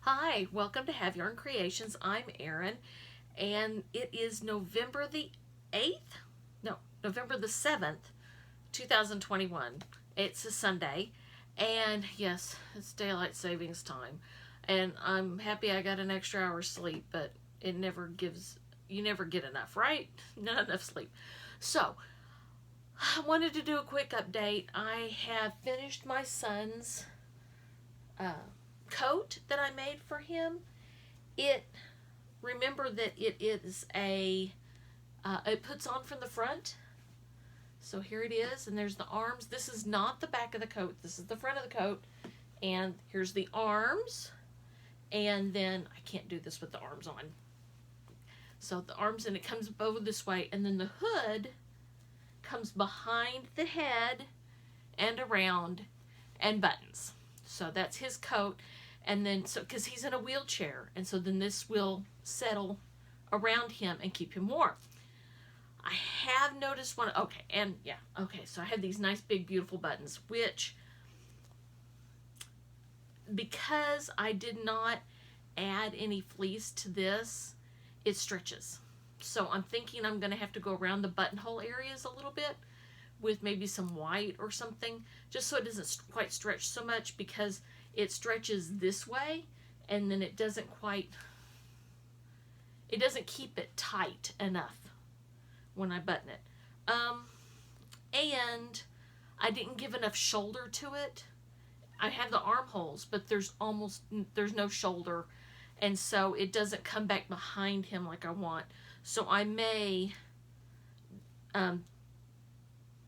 Hi, welcome to Have Yarn Creations. I'm Erin, and it is November the 8th? No, November the 7th, 2021. It's a Sunday, and yes, it's daylight savings time. And I'm happy I got an extra hour's sleep, but you never get enough, right? Not enough sleep. So, I wanted to do a quick update. I have finished my son's uh, coat that I made for him. It remember that it is it puts on from the front. So here it is, and there's the arms. This is not the back of the coat. This is the front of the coat, and here's the arms. And then I can't do this with the arms on. So the arms, and it comes over this way, and then the hood comes behind the head and around, and buttons. So that's his coat. And then, so because he's in a wheelchair, and so then this will settle around him and keep him warm. I have noticed one. Okay, and yeah, okay. So I have these nice big beautiful buttons, which, because I did not add any fleece to this, it stretches. So I'm thinking I'm going to have to go around the buttonhole areas a little bit with maybe some white or something, just so it doesn't quite stretch so much, because it stretches this way and then it doesn't keep it tight enough when I button it. And I didn't give enough shoulder to it. I have the armholes, but there's no shoulder, and so it doesn't come back behind him like I want. So I may,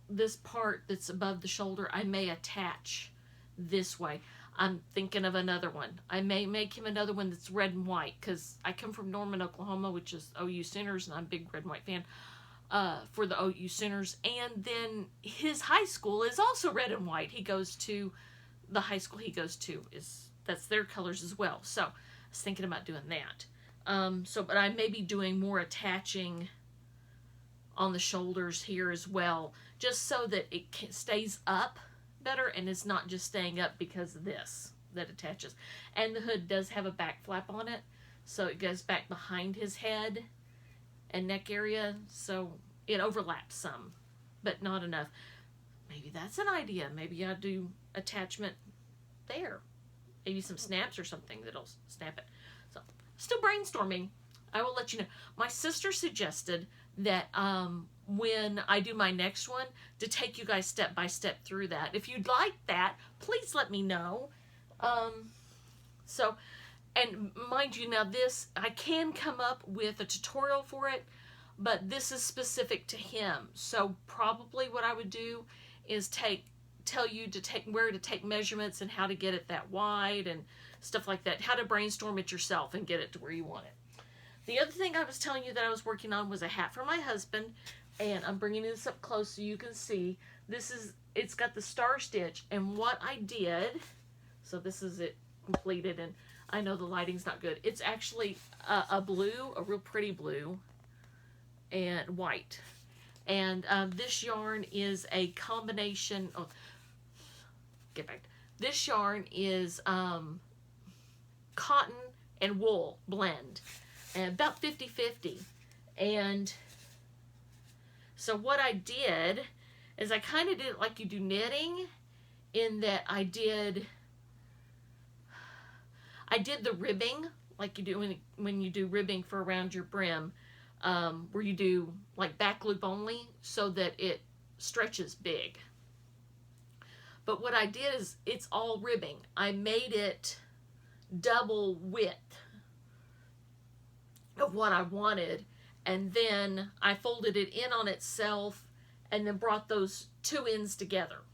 this part that's above the shoulder, I may attach this way. I'm thinking of another one. I may make him another one that's red and white, because I come from Norman, Oklahoma, which is OU Sooners, and I'm a big red and white fan for the OU Sooners. And then his high school is also red and white. The high school he goes to, that's their colors as well. So I was thinking about doing that. But I may be doing more attaching on the shoulders here as well, just so that it stays up better and it's not just staying up because of this that attaches. And the hood does have a back flap on it, so it goes back behind his head and neck area, so it overlaps some, but not enough. Maybe that's an idea. Maybe I'll do attachment there, maybe some snaps or something that'll snap it. So still brainstorming. I will let you know. My sister suggested that when I do my next one, to take you guys step by step through that. If you'd like that, please let me know. And mind you, now this, I can come up with a tutorial for it, but this is specific to him. So probably what I would do is tell you where to take measurements and how to get it that wide and stuff like that. How to brainstorm it yourself and get it to where you want it. The other thing I was telling you that I was working on was a hat for my husband, and I'm bringing this up close so you can see. It's got the star stitch, and what I did, so this is it completed, and I know the lighting's not good. It's actually a blue, a real pretty blue, and white. And this yarn is a combination of, this yarn is cotton and wool blend, and about 50-50. And so what I did is I kind of did it like you do knitting, in that I did the ribbing like you do when you do ribbing for around your brim, where you do like back loop only so that it stretches big. But what I did is it's all ribbing. I made it double width of what I wanted, and then I folded it in on itself and then brought those two ends together.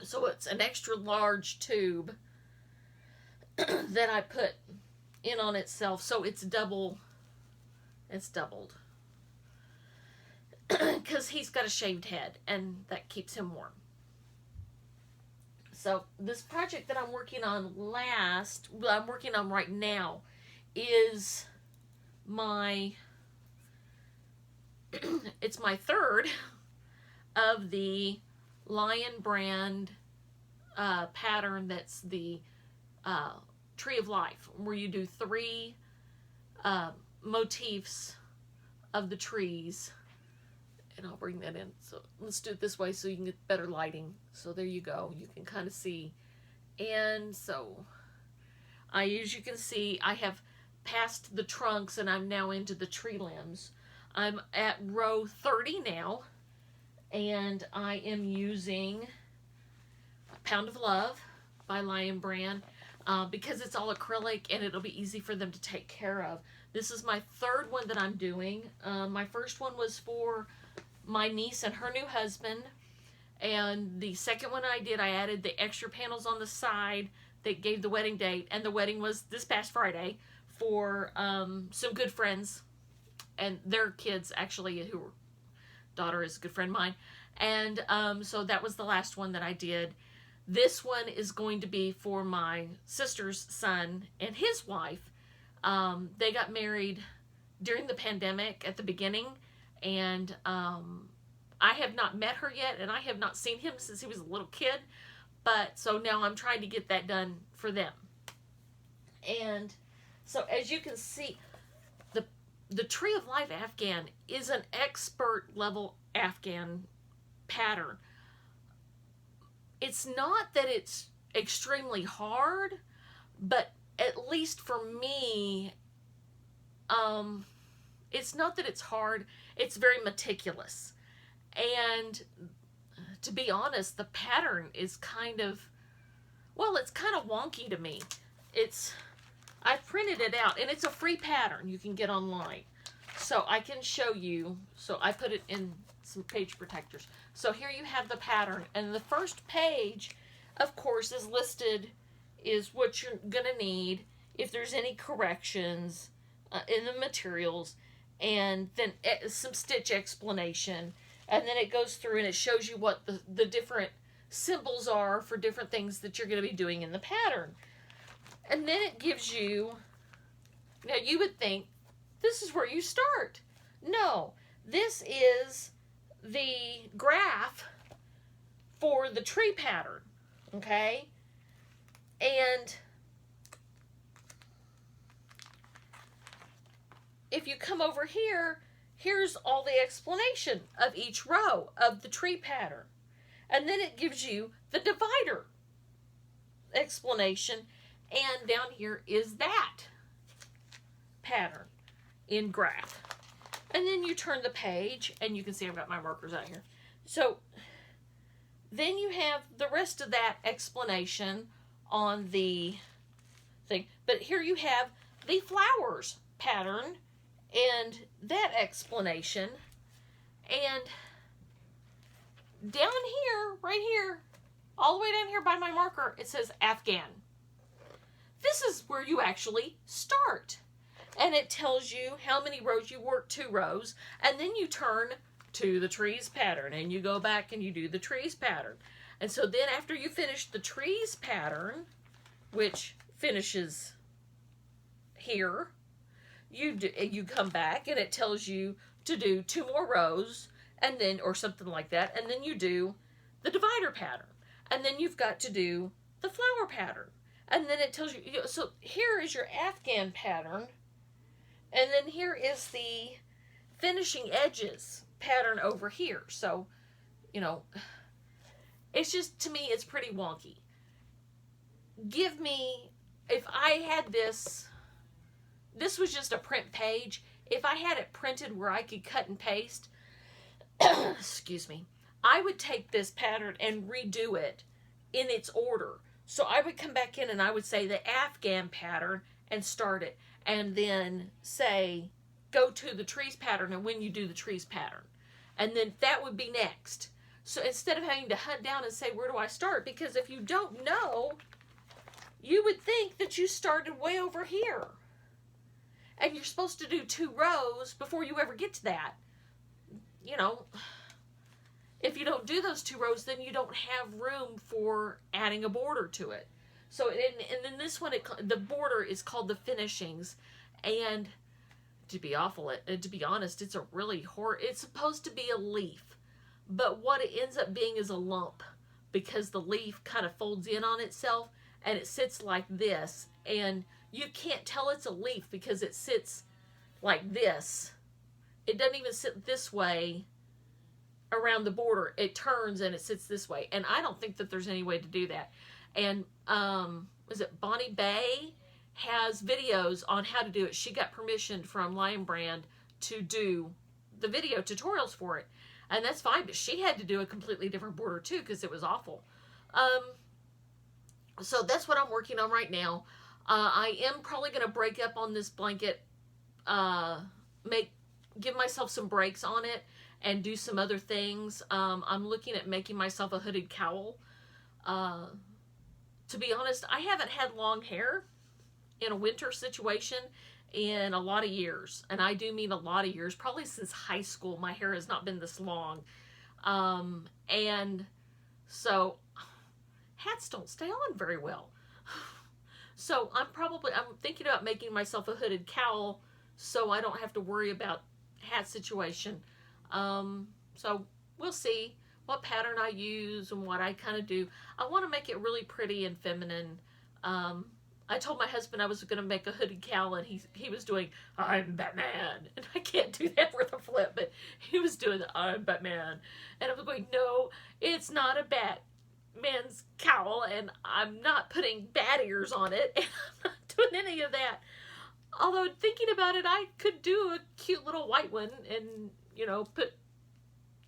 So it's an extra large tube that I put in on itself, so it's doubled, because he's got a shaved head and that keeps him warm. So this project that I'm working on right now is it's my third of the Lion brand pattern. That's the Tree of Life, where you do 3 motifs of the trees. And I'll bring that in. So let's do it this way so you can get better lighting. So there you go. You can kind of see. And so as you can see, I have passed the trunks and I'm now into the tree limbs. I'm at row 30 now, and I am using Pound of Love by Lion Brand because it's all acrylic and it'll be easy for them to take care of. This is my 3rd one that I'm doing. My first one was for my niece and her new husband, and the second one I added the extra panels on the side that gave the wedding date, and the wedding was this past Friday for some good friends and their kids, actually, daughter is a good friend of mine. And so that was the last one that I did. This one is going to be for my sister's son and his wife. They got married during the pandemic at the beginning, and I have not met her yet, and I have not seen him since he was a little kid. But so now I'm trying to get that done for them. And so as you can see, the Tree of Life Afghan is an expert level Afghan pattern. It's not that it's extremely hard, but at least for me, it's not that it's hard, it's very meticulous. And to be honest, the pattern is kind of wonky to me. I've printed it out, and it's a free pattern you can get online. So I can show you. So I put it in some page protectors. So here you have the pattern, and the first page, of course, is what you're going to need, if there's any corrections in the materials, and then some stitch explanation. And then it goes through and it shows you what the different symbols are for different things that you're going to be doing in the pattern. And then it gives you, now you would think, this is where you start. No, this is the graph for the tree pattern, okay? And if you come over here, here's all the explanation of each row of the tree pattern. And then it gives you the divider explanation. And down here is that pattern in graph. And then you turn the page, and you can see I've got my markers out here. So then you have the rest of that explanation on the thing. But here you have the flowers pattern and that explanation. And down here, right here, all the way down here by my marker, it says Afghan. This is where you actually start. And it tells you how many rows you work, 2 rows, and then you turn to the trees pattern, and you go back and you do the trees pattern. And so then after you finish the trees pattern, which finishes here, you come back and it tells you to do 2 more rows, and then, or something like that, and then you do the divider pattern. And then you've got to do the flower pattern. And then it tells you, so here is your Afghan pattern, and then here is the finishing edges pattern over here. So, it's just, to me, it's pretty wonky. If I had this was just a print page. If I had it printed where I could cut and paste, excuse me, I would take this pattern and redo it in its order. So I would come back in and I would say the Afghan pattern and start it. And then say, go to the trees pattern, and when you do the trees pattern. And then that would be next. So instead of having to hunt down and say, where do I start? Because if you don't know, you would think that you started way over here. And you're supposed to do 2 rows before you ever get to that. If you don't do those 2 rows, then you don't have room for adding a border to it. So, and in this one, the border is called the finishings. And to be honest, it's a really it's supposed to be a leaf. But what it ends up being is a lump, because the leaf kind of folds in on itself, and it sits like this, and you can't tell it's a leaf because it sits like this. It doesn't even sit this way around the border. It turns and it sits this way, and I don't think that there's any way to do that. And was it Bonnie Bay has videos on how to do it. She got permission from Lion Brand to do the video tutorials for it, and that's fine, but she had to do a completely different border too because it was awful. So that's what I'm working on right now. I am probably going to break up on this blanket, give myself some breaks on it, and do some other things. I'm looking at making myself a hooded cowl. To be honest, I haven't had long hair in a winter situation in a lot of years, and I do mean a lot of years. Probably since high school, my hair has not been this long, and so hats don't stay on very well. So I'm thinking about making myself a hooded cowl so I don't have to worry about hat situation. So we'll see what pattern I use and what I kind of do. I want to make it really pretty and feminine. I told my husband I was going to make a hooded cowl, and he was doing "I'm Batman," and I can't do that with a flip, but he was doing the "I'm Batman," and I was going, no, it's not a Batman's cowl, and I'm not putting bat ears on it, and I'm not doing any of that. Although thinking about it, I could do a cute little white one and, you know, put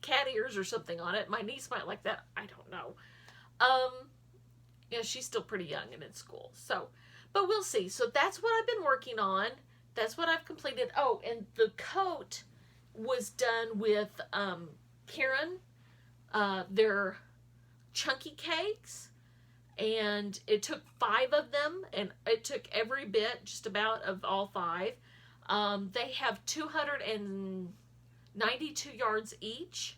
cat ears or something on it. My niece might like that. I don't know. Yeah, she's still pretty young and in school. So, but we'll see. So that's what I've been working on. That's what I've completed. Oh, and the coat was done with Karen. They're chunky cakes. And it took 5 of them, and it took every bit, just about, of all 5. They have 292 yards each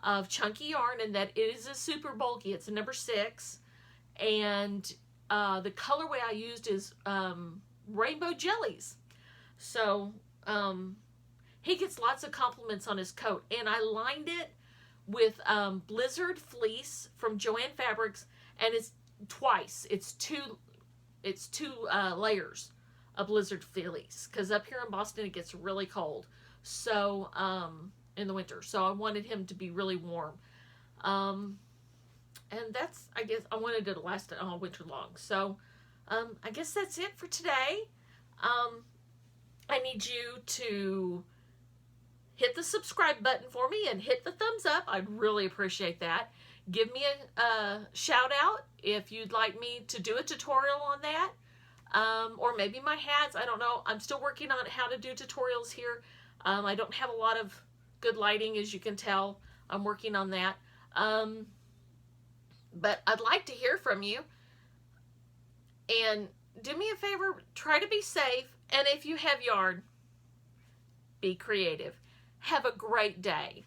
of chunky yarn, and that is a super bulky. It's a number 6, and the colorway I used is rainbow jellies. So he gets lots of compliments on his coat, and I lined it with Blizzard fleece from Joann Fabrics. And it's twice. It's two layers of Blizzard fleece, because up here in Boston it gets really cold. So in the winter, so I wanted him to be really warm. And that's, I guess, I wanted it to last all winter long. So I guess that's it for today. I need you to hit the subscribe button for me and hit the thumbs up. I'd really appreciate that. Give me a shout out if you'd like me to do a tutorial on that. Or maybe my hats. I don't know. I'm still working on how to do tutorials here. I don't have a lot of good lighting, as you can tell. I'm working on that. But I'd like to hear from you. And do me a favor, try to be safe. And if you have yarn, be creative. Have a great day.